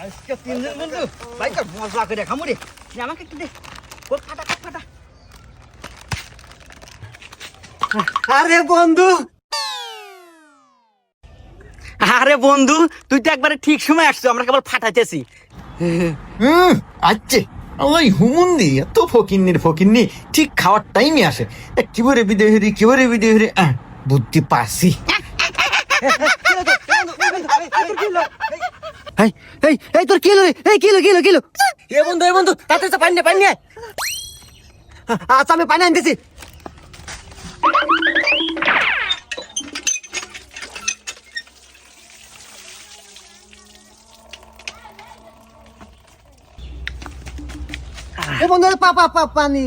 আজকে তিনজন বন্ধু বাইক মজা করে খামু রে। আমাকে একটু দে, কোট ফাটা কোট ফাটা। আরে বন্ধু, আরে বন্ধু, তুই তো একবারে ঠিক সময় আসছো, আমরা কেবল ফাটাইতেছি। আচ্ছা, ওই হুমুন্দি এত ফকিন্নি ঠিক খাওয়ার টাইমে আসে। কিভাবে বিদে হরি বুদ্ধি পাসি। এই তোর কিলো রে, এই কিলো এ বন্ধু তাতে তো পানি নে। আচ্ছা আমি পানি আনতেছি। এ বন্ধু পানি